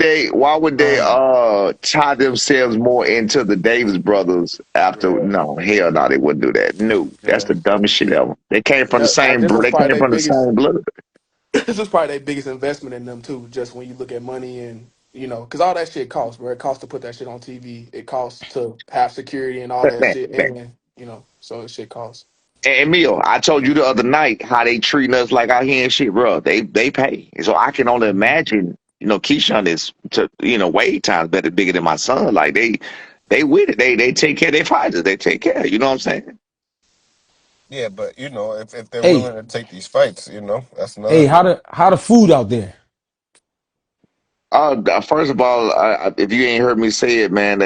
they tie themselves more into the Davis brothers after? Yeah, No, hell no, they wouldn't do that. No, that's yeah. the dumbest shit ever. They came from the same. This was They probably came their from the biggest. same blood. This was probably their biggest investment in them too. Just when you look at money and because all that shit costs, bro. It costs to put that shit on TV. It costs to have security and all that Man, shit, man. and so shit costs. And Emil, I told you the other night how they treating us like out here and shit, bro. They pay, and so I can only imagine. Keyshawn is way times better, bigger than my son. Like they with it. They take care of their fighters. They take care. You know what I'm saying? Yeah, but if they're Hey, willing to take these fights, that's another hey, thing. how the food out there? First of all, if you ain't heard me say it, man,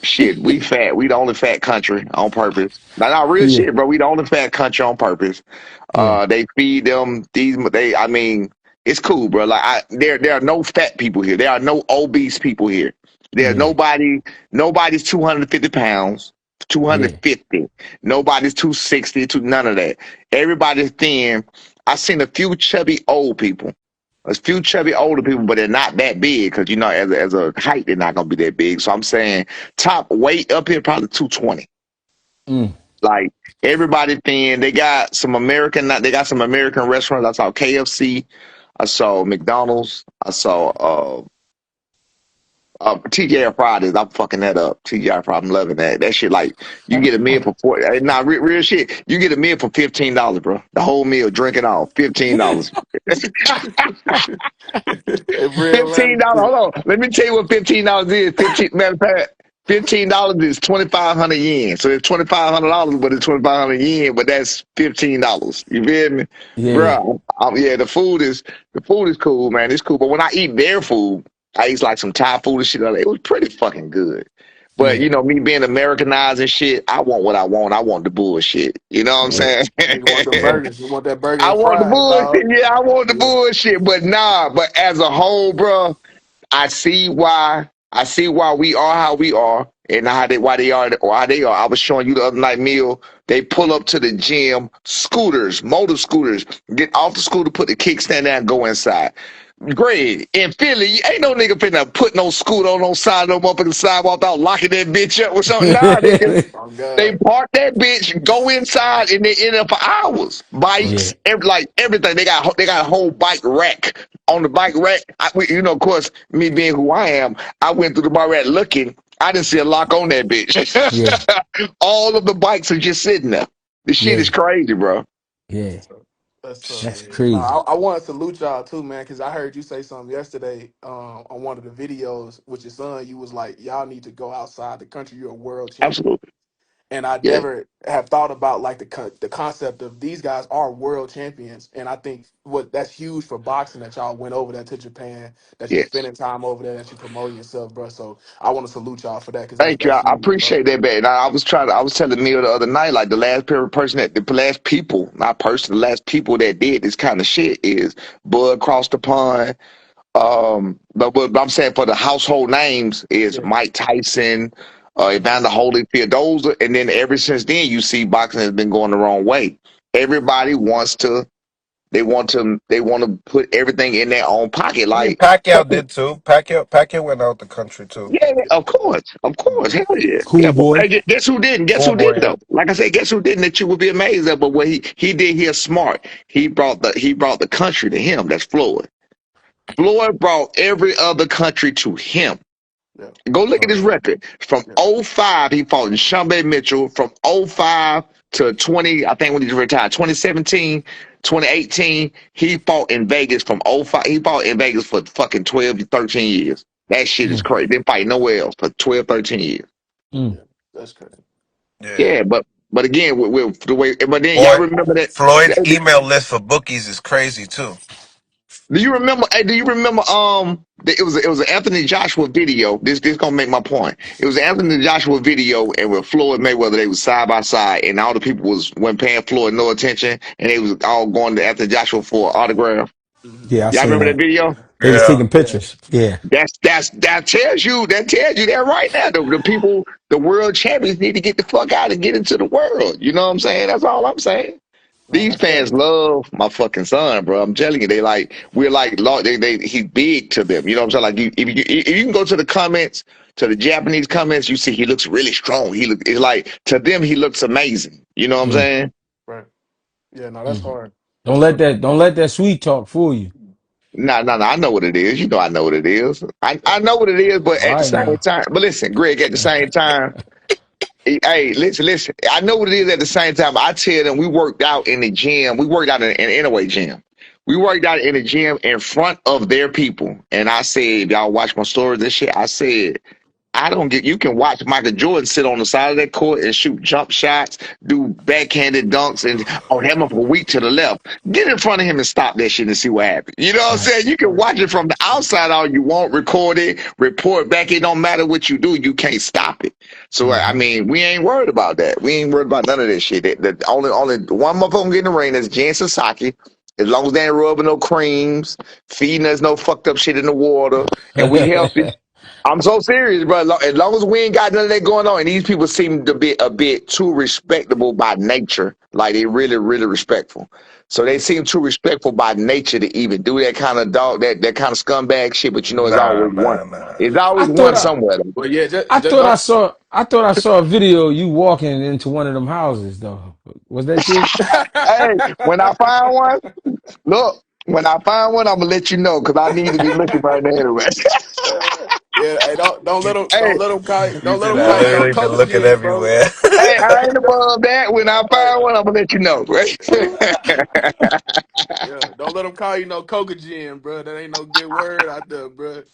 shit, we fat. We the only fat country on purpose. Not real Yeah, shit, bro. We the only fat country on purpose. yeah, They feed them these. I mean, it's cool, bro. Like, there are no fat people here. There are no obese people here. There's yeah, nobody's 250 pounds, yeah. 250. Nobody's 260, none of that. Everybody's thin. I seen a few chubby old people. A few chubby older people, but they're not that big because as a height, they're not gonna be that big. So I'm saying top weight up here probably 220. Mm. Like everybody thin. They got some American restaurants. I saw KFC. I saw McDonald's. I saw TGI Fridays. I'm fucking that up. TGI Fridays. I'm loving that. That shit like you get a meal for nah, real shit. You get a meal for $15, bro. The whole meal, drink it all, $15. Real $15. life shit. Hold on. Let me tell you what $15 is. 15 matter of fact, $15 is 2,500 yen. So it's $2,500, but it's 2,500 yen. But that's $15. You feel me, Yeah, bro? Yeah, the food is cool, man. It's cool. But when I eat their food, I eat like some Thai food and shit. It was pretty fucking good. But yeah, me being Americanized and shit, I want what I want. I want the bullshit. You know what I'm yeah, saying? Nigga want them burgers. You want that burger I and want the fries, bullshit. dog. Yeah, I want the Yeah. bullshit. But nah. But as a whole, bro. I see why we are how we are and why they are. I was showing you the other night, Meal. They pull up to the gym, motor scooters, get off the scooter, put the kickstand down, go inside. Greg, in Philly, ain't no nigga finna put no scooter on no side, no motherfucking sidewalk out locking that bitch up or something. Nah, nigga. Oh They God. park that bitch, go inside, and they in there for hours. yeah, Bikes, like everything. They got a whole bike rack. On the bike rack, of course, me being who I am, I went through the bike rack looking. I didn't see a lock on that bitch. yeah, All of the bikes are just sitting there. This shit is yeah, crazy, bro. yeah. That's That's yeah. No, crazy. I want to salute y'all too, man, because I heard you say something yesterday on one of the videos with your son. You was like, y'all need to go outside the country. You're a world champion. Absolutely. And I Yeah. never have thought about like the concept of these guys are world champions, and I think what that's huge for boxing that y'all went over there to Japan, that you Yes. spending time over there, that you promoting yourself, bro. So I want to salute y'all for that because that's Thank you. I that's I huge, bro. appreciate that, man. I was telling Neil the other night, like the last people, not person, the last people that did this kind of shit is Bud Cross the Pond. But I'm saying for the household names is Yeah, Mike Tyson, Evander Holyfield. And then ever since then, you see boxing has been going the wrong way. Everybody wants to, they want to put everything in their own pocket. I mean, Like, Pacquiao did too. Pacquiao went out the country too. yeah, of course, hell yeah, Cool yeah. But boy. guess who didn't? Guess Oh who boy, didn't yeah. though? Like I said, guess who didn't? That you would be amazed at. But what he did here smart. He brought the country to him. That's Floyd. Floyd brought every other country to him. yeah, Go look at his uh, record. From yeah. '05, he fought in Shambe Mitchell. From '05 to 20, I think when he retired, 2017, 2018, he fought in Vegas from '05. He fought in Vegas for fucking 12 to 13 years. That shit is Mm, crazy. Didn't fight nowhere else for 12, 13 years. mm. Yeah, that's crazy. Yeah. Yeah, but again, with the way, but then y'all Boy, remember that. Floyd's email list for bookies is crazy too. Do you remember? Hey, do you remember? It was an Anthony Joshua video. This gonna make my point. It was an Anthony Joshua video, and with Floyd Mayweather, they was side by side, and all the people weren't paying Floyd no attention, and they was all going to Anthony Joshua for an autograph. Hmm. Yeah, I Y'all seen remember that that. video? Yeah, They was Yeah. taking yeah. pictures. Yeah, That tells you that right now. The people, the world champions need to get the fuck out and get into the world. You know what I'm saying? That's all I'm saying. These I tell fans you. love my fucking son, bro. I'm telling you, they like we're like he's big to them. You know what I'm saying? Like if you can go to the comments, to the Japanese comments, you see he looks really strong. It's like to them he looks amazing. You know what I'm Mm. saying? Right. Yeah, no, that's Mm. hard. Don't That's let hard. that sweet talk fool you. No. I know what it is. You know I know what it is. Yeah. I know what it is, but All at the right same now. time, but listen, Greg, at the same time. Hey, listen. I know what it is at the same time. I tell them we worked out in the gym. We worked out in an Inaway gym. We worked out in the gym in front of their people. And I said, y'all watch my stories and shit. I said, I don't get. You can watch Michael Jordan sit on the side of that court and shoot jump shots, do backhanded dunks, and him up a weak to the left. Get in front of him and stop that shit and see what happens. You know what I'm Right. saying? You can Right. watch it from the outside all you want, record it, report back. It don't matter what you do, you can't stop it. So I Mm-hmm. mean, we ain't worried about that. We ain't worried about none of this shit. The only one motherfucker get in the ring is Jen Sasaki. As long as they ain't rubbing no creams, feeding us no fucked up shit in the water, and we healthy. I'm so serious, bro. As long as we ain't got none of that going on, and these people seem to be a bit too respectable by nature, like they really, really respectful. So they Mm. seem too respectful by nature to even do that kind of that kind of scumbag shit. But you know, it's Nah, always one. nah, nah. It's I always thought one I somewhere. Though. Well, yeah, I just thought I don't. saw I thought I saw a video of you walking into one of them houses though. Was that you? Hey, when I find one, look. When I find one, I'm gonna let you know because I need to be looking right now anyway. Yeah, hey, You, Hey, you don't let said him I call you no literally been coke looking again, bro. everywhere. hey, I ain't above that. When I Right. find one, I'm gonna let you know. Yeah, don't let him call you no coca gin, bro. That ain't no good word out there, bro.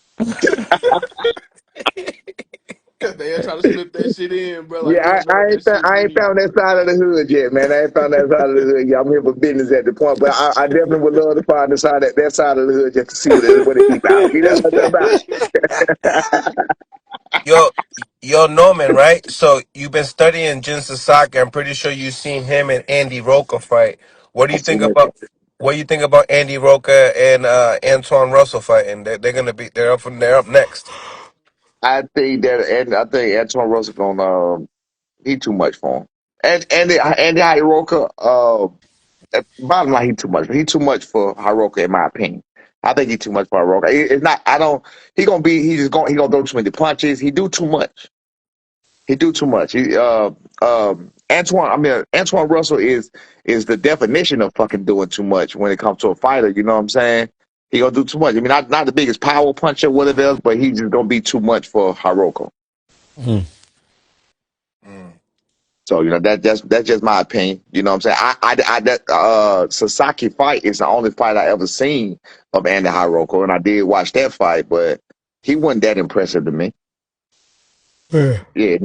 They trying to slip that shit in, bro. Like Yeah, we don't know what that shit I ain't mean. found that side of the hood yet, man. I ain't found that side of the hood yet. I'm here for business at the point, but I definitely would love to find the side that side of the hood just to see what it be about. You know what I'm about? Yo, yo, Norman, right? So you've been studying Jin Sasaki. I'm pretty sure you've seen him and Andy Roca fight. What do I you seen think that. about? What do you think about Andy Roca and Antoine Russell fighting? They're gonna be. They're up next. I think Antoine Russell gonna he too much for him. And Hiroka, bottom line, he too much. He too much for Hiroka, in my opinion. I think he too much for Hiroka. It's not. I don't. He gonna throw too many punches. He do too much. He do too much. Antoine. I mean, Antoine Russell is the definition of fucking doing too much when it comes to a fighter. You know what I'm saying? He gonna do too much. I mean, not the biggest power puncher, whatever else, but he's just gonna be too much for Hiroko. Mm. Mm. So that's just my opinion. You know what I'm saying? That Sasaki fight is the only fight I ever seen of Andy Hiroko, and I did watch that fight, but he wasn't that impressive to me. Yeah. Yeah,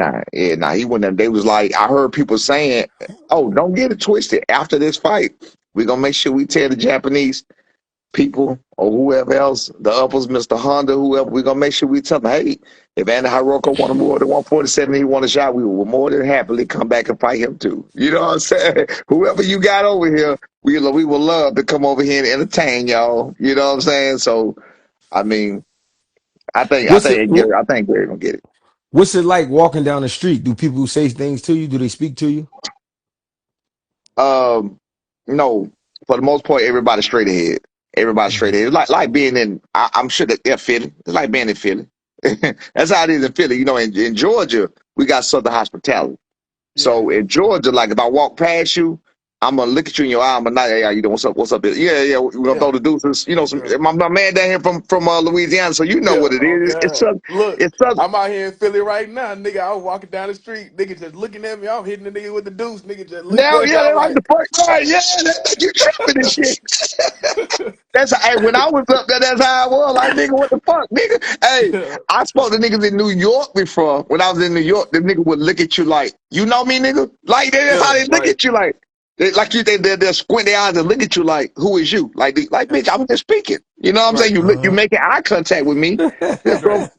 nah, he wasn't. They was like, I heard people saying, "Oh, don't get it twisted. After this fight, we're gonna make sure we tell the Japanese people or whoever else, the uppers, Mr. Honda, whoever, we're gonna make sure we tell them, hey, if Andy Hiroko wanted more than 147, he want a shot, we will more than happily come back and fight him too. You know what I'm saying? Whoever you got over here, we will love to come over here and entertain y'all. You know what I'm saying? So I mean, What's it I think Gary gonna get it. what's it like walking down the street? Do people say things to you? Do they speak to you? Um, no, for the most part, everybody's straight ahead. Everybody's straight ahead. Like being in. I'm sure that they're Philly. It's like being in Philly. That's how it is in Philly. You know, in Georgia, we got Southern hospitality. Yeah, So in Georgia, like if I walk past you, I'm gonna look at you in your eye. I'm gonna not, hey, how you doing? What's up? What's up? Yeah. We're gonna yeah, throw the deuces. You know, yeah, my man down here from Louisiana, so you know yeah. what it Oh is. God, look, It's Southern. I'm out here in Philly right now, nigga. I was walking down the street, nigga, just looking at me. I'm hitting the nigga with the deuce, nigga, just looking Now, at me. yeah, they I'm like like, the first right. Yeah, you tripping and shit. That's hey, when I was up there, that's how I was. Like, nigga, what the fuck, nigga? Hey, yeah, I spoke to niggas in New York before. When I was in New York, the nigga would look at you like, you know me, nigga? Like, that's how yeah, they look like, at you like. They'll squint their eyes and look at you like, who is you? Like, bitch, I'm just speaking. You know what I'm saying? right, You making eye contact with me. Yeah, right. bro.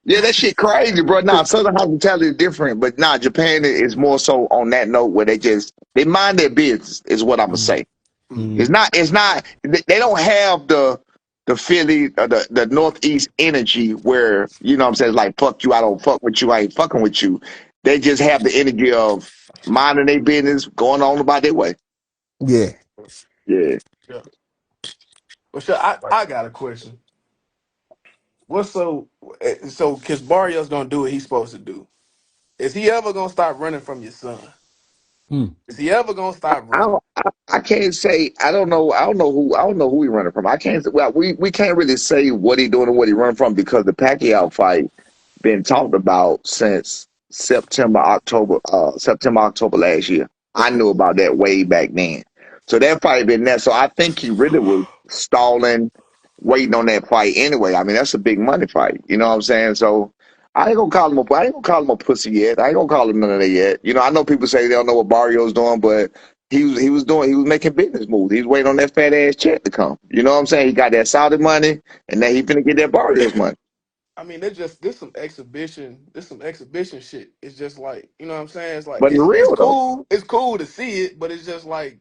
Yeah, that shit crazy, bro. Nah, Southern hospitality is different, but nah, Japan is more so on that note where they mind their business, is what I'm gonna Mm. say. Mm. Mm. It's not. They don't have the Philly the Northeast energy where you know what I'm saying, like fuck you, I don't fuck with you, I ain't fucking with you. They just have the energy of minding their business, going on about their way. Yeah. Yeah. Yeah. Well, sure. I got a question. What's so? Because Barrio's gonna do what he's supposed to do. Is he ever gonna stop running from your son? Hmm. Is he ever gonna stop I running? don't, I can't say I don't know I don't know who he running from. I can't well we can't really say what he doing and what he running from because the Pacquiao fight been talked about since September October last year. I knew about that way back then. So that fight been there. So I think he really was stalling, waiting on that fight anyway. I mean that's a big money fight. You know what I'm saying? So I ain't gonna call him a pussy yet. I ain't gonna call him none of that yet. You know I know people say they don't know what Barrio's doing, but he was making business moves. He was waiting on that fat ass check to come. You know what I'm saying? He got that Saudi money, and then he finna get that Barrios money. I mean, they're just this some exhibition. This some exhibition shit. It's just like you know what I'm saying. It's like But it's it's real though. cool. It's cool to see it, but it's just like,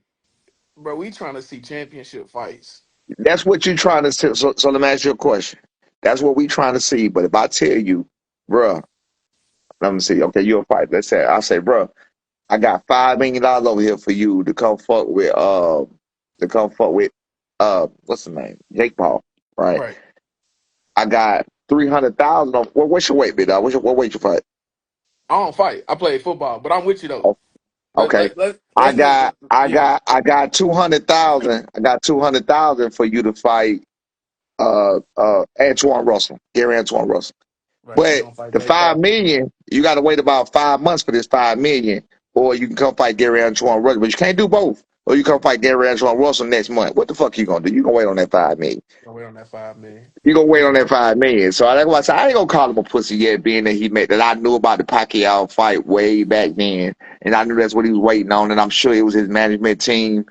bro, we trying to see championship fights. That's what you're trying to see. So let me ask you a question. That's what we trying to see. But if I tell you, bruh, let me see. Okay, you're a fight. Let's say I say, bruh, I got $5 million over here for you to come fuck with what's the name? Jake Paul. Right. Right. I got 300,000 on what's your weight, big dog? What weight you fight? I don't fight. I play football, but I'm with you though. Oh, okay. Let's make yeah. I got 200,000. I got 200,000 for you to fight Antoine Russell, Gary Antoine Russell. Right. You But don't fight the Jake 5 million, you got to wait about 5 months for this 5 million, or you can come fight Gary Antoine Russell. But you can't do both. Or you come fight Gary Antoine Russell next month. What the fuck you gonna do? You gonna wait on that 5 million? Paul. Wait on that 5 million. You gonna wait on that 5 million? So that's why I said I ain't gonna call him a pussy yet, being that he made that I knew about the Pacquiao fight way back then, and I knew that's what he was waiting on, and I'm sure it was his management team.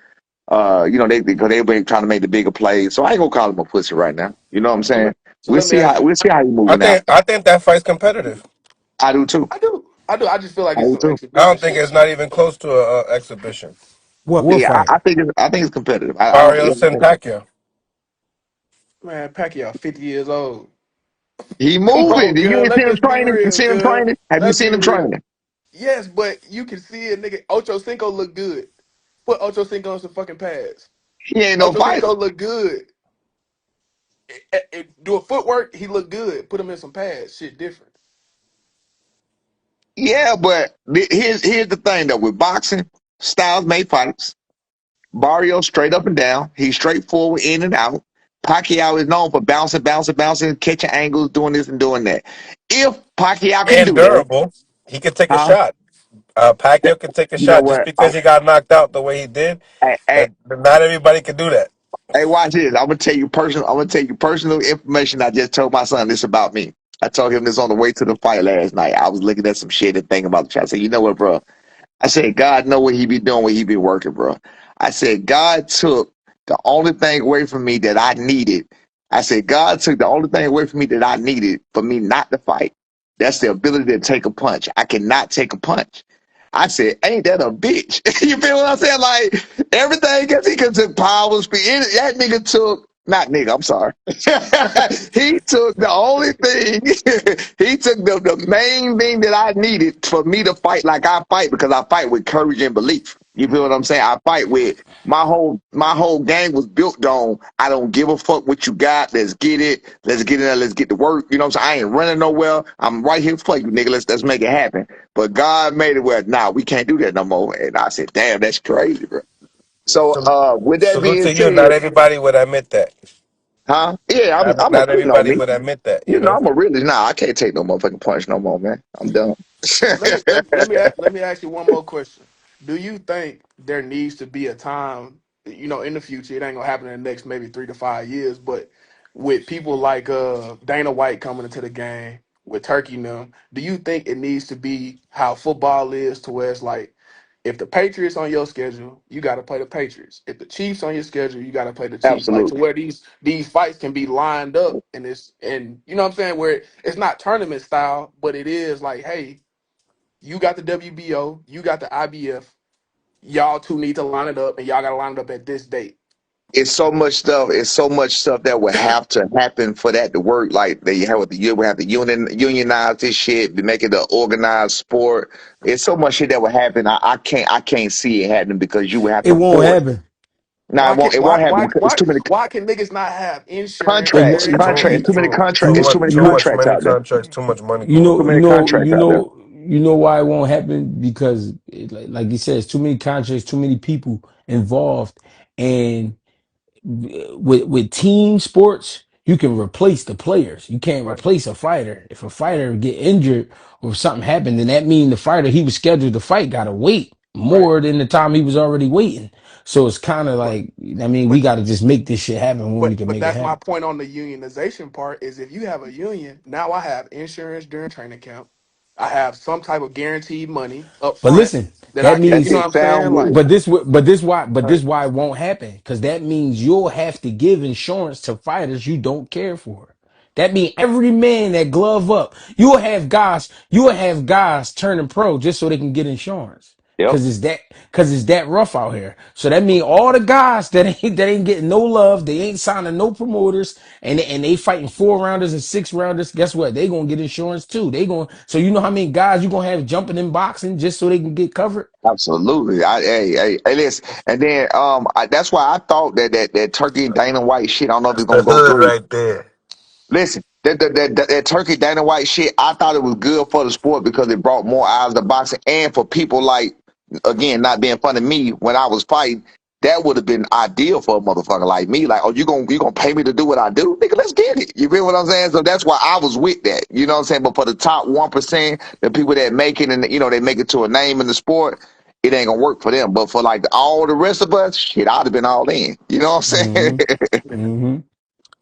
Because they've been trying to make the bigger plays. So I ain't gonna call him a pussy right now. You know what I'm So saying? let, so let me ask you. We'll see how he I moving out. think I think that fight's competitive. I do too. I do. I do. I just feel like I it's do some too. I exhibition don't think shit. it's not even close to a exhibition. What Yeah, fight? I think it's competitive. I don't. Yeah, Barrios and Pacquiao. Man, Pacquiao 50 years old. he Come moving. on, You cuz. ain't Let's seen him just be training. You real, seen him cuz. training? Have you Let's seen be him real. training? Yes, but you can see it, nigga. Ocho Cinco look good. Put Ocho Cinco on some fucking pads. He ain't no Ocho fighter. Cinco look good. Do a footwork, he look good. Put him in some pads. Shit different. Yeah, but here's the thing though. With boxing, styles make fights. Barrio straight up and down. He's straightforward in and out. Pacquiao is known for bouncing, bouncing, bouncing, catching angles, doing this and doing that. If Pacquiao can And do that, durable. He could take a huh? shot. That, Pacquiao can take a you know shot just what? because he got knocked out the way he did. Hey, That not everybody can do that. hey, watch this. I'm gonna tell you personal. I'm gonna tell you personal information. I just told my son this about me. I told him this on the way to the fight last night. I was looking at some shit and thinking about the shot. I said, you know what, bro? I said, God know what he be doing, what he be working, bro. I said, God took the only thing away from me that I needed. I said, God took the only thing away from me that I needed for me not to fight. That's the ability to take a punch. I cannot take a punch. I said, ain't that a bitch? You feel what I'm saying? Like everything else he could took power, speed. That nigga took not nigga, I'm sorry. He took the only thing, he took the main thing that I needed for me to fight like I fight because I fight with courage and belief. You feel what I'm saying? I fight with my whole game was built on I don't give a fuck what you got. Let's get it. Let's get in there. Let's get to work. You know what I'm saying? I ain't running nowhere. I'm right here for you, nigga. Let's make it happen. But God made it where nah, we can't do that no more. And I said, damn, that's crazy, bro. So Salute, with that salute being to you. said, Not everybody would admit that. huh? Yeah, I'm a Not you know everybody me. would admit that. You know, I'm a realist. Nah, I can't take no motherfucking punch no more, man. I'm done. Let me ask you one more question. Do you think there needs to be a time, in the future, it ain't gonna happen in the next maybe 3 to 5 years, but with people like Dana White coming into the game, with Turkey now, do you think it needs to be how football is to where it's like if the Patriots on your schedule, you gotta play the Patriots. If the Chiefs on your schedule, you gotta play the Chiefs. Like to Absolutely. where these fights can be lined up and you know what I'm saying, where it's not tournament style, but it is like, hey, you got the WBO, you got the IBF. Y'all two need to line it up, and y'all got to line it up at this date. it's so much stuff. It's so much stuff that would have to happen for that to work. Like they have with the we have to unionize this shit, to make it an organized sport. It's so much shit that would happen. I can't see it happening because you would have It to won't force. happen. No, it won't happen because it's too many Why can niggas not have insurance It if won't. they're contracts. in training Too many camp? Too contracts. It's much, too many too much contracts many out there. contracts, too much money You going know, Too on. many contracts out there. you know why it won't happen because, like you said, it's too many contracts, too many people involved, and with team sports, you can replace the players. You can't Right. replace a fighter. If a fighter get injured or if something happened, then that means the fighter he was scheduled to fight got to wait Right. more than the time he was already waiting. So it's kind of But like, I mean, we but got to just make this shit happen when we can but make it that's my happen. point on the unionization part is if you have a union, now I have insurance during training camp. I have some type of guaranteed money up But front listen, that that I can, you That's know it. means what I'm saying? Sound Like, good. but this right, why it won't happen because that means you'll have to give insurance to fighters you don't care for. That means every man that glove up, you'll have guys turning pro just so they can get insurance. Yep. Cause it's that rough out here. So that means all the guys that ain't getting no love, they ain't signing no promoters, and they fighting 4 rounders and 6 rounders. Guess what? They gonna get insurance too. They going so you know how many guys you gonna have jumping in boxing just so they can get covered. Absolutely. Listen. And then that's why I thought that Turkey and Dana White shit. I don't know if That's it's the gonna go hood through. right there. Listen, that Turkey Dana White shit, I thought it was good for the sport because it brought more eyes to boxing and for people like, again, not being funny me when I was fighting, that would have been ideal for a motherfucker like me. Like, oh, you gonna pay me to do what I do? Nigga, let's get it. You feel what I'm saying? So that's why I was with that. You know what I'm saying? But for the top 1%, the people that make it and they make it to a name in the sport, it ain't gonna work for them. But for like all the rest of us, shit, I'd have been all in. You know what I'm saying? Mm-hmm. Mm-hmm.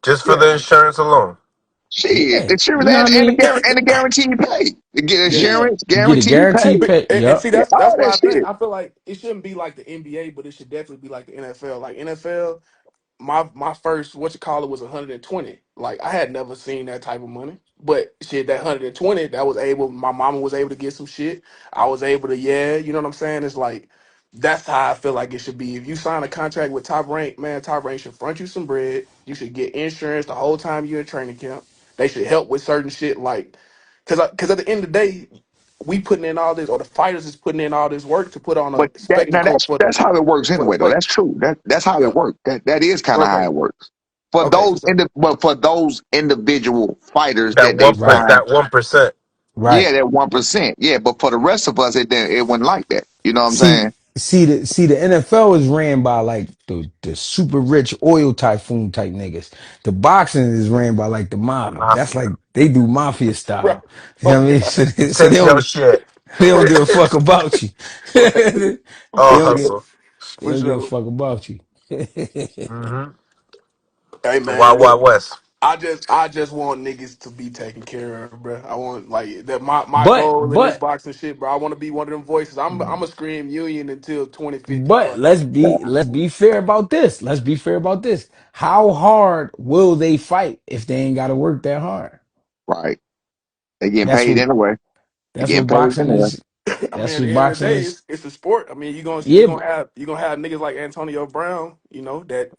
Just for yeah, the insurance alone. Shit, Yeah. the insurance You know what I mean? and the guaranteed pay. To get yeah. Yeah. insurance, You get a guaranteed pay. guaranteed pay. And Yup. see, Yeah, that's all why that shit. I feel like it shouldn't be like the NBA, but it should definitely be like the NFL. Like NFL, my first what you call it was 120. Like I had never seen that type of money. But shit, that 120, that was able my mama was able to get some shit. I was able to, yeah, you know what I'm saying? It's like that's how I feel like it should be. If you sign a contract with Top Rank, man, Top Rank should front you some bread. You should get insurance the whole time you're in training camp. They should help with certain shit like cause at the end of the day, we putting in all this or the fighters is putting in all this work to put on a But that now spectacle that's how it works for the anyway, though. That's players. true. That's how Yeah. it works. That is kind of how Okay. it works. For Okay. those So but for those individual fighters That that they Right. sign, that 1%. yeah, Right. that 1%. Yeah, but for the rest of us, it wasn't like that. You know what I'm See, saying? the NFL is ran by like the super rich oil typhoon type niggas. The boxing is ran by like the mob. That's Mafia. like they do mafia right. style. You know what I Okay. mean? So Take your shit. they don't give a fuck about you. Right. they All don't give hustle. they For don't give a sure. fuck about you. Mm-hmm. Hey The man, Wild look, Wild West. I just want niggas to be taken care of, bro. I want like that. My but goal in this but boxing shit, bro. I want to be one of them voices. I'm a scream union until 2050. But Fuck it. let's be fair about this. Let's be fair about this. How hard will they fight if they ain't got to work that hard? Right. They getting That's paid what anyway. They that's getting what paid boxing anyway. is. I mean, That's at what the end of the boxing day, is. it's a sport. I mean, Yeah, but, you gonna have niggas like Antonio Brown, that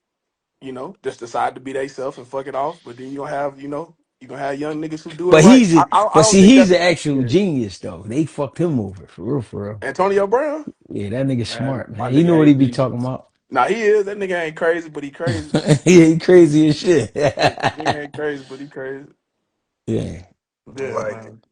just decide to be they self and fuck it off. But then you gonna have young niggas who do it but right. he's a, I but don't see think he's that's the actual yeah. genius though. They fucked him over for real, for real. Antonio Brown, Yeah, that nigga man, smart, my man. He nigga know what he ain't be be. talking about. Nah, he is. That nigga ain't crazy, but he crazy. He ain't crazy as shit. He ain't crazy, but he crazy. Yeah, Yeah, Like it. man.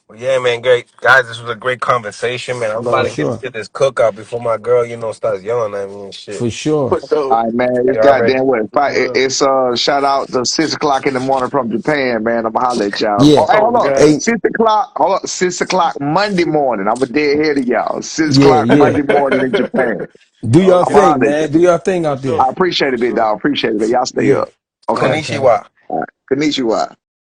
Well, yeah, man, great. Guys, this was a great conversation, man. I'm For about for to sure. get sure, to this cookout before my girl, starts yelling at me and shit. for sure. For sure. All right, man. It's You already. goddamn what? Well, It's shout out to 6 o'clock in the morning from Japan, man. I'm gonna holler at y'all. Oh, Yeah, hey, oh hold on. God. hey, 6 o'clock. Hold on. 6 o'clock Monday morning. I'm a dead ahead of y'all. six yeah, o'clock yeah. Monday morning in Japan. Do your I'm gonna Okay. thing, holler at you. man. Do your thing For out there. I sure. appreciate For it, big sure. dog. Appreciate it. Y'all stay Yeah. up. All Okay. right, Cal. Konnichiwa. All right. Konnichiwa.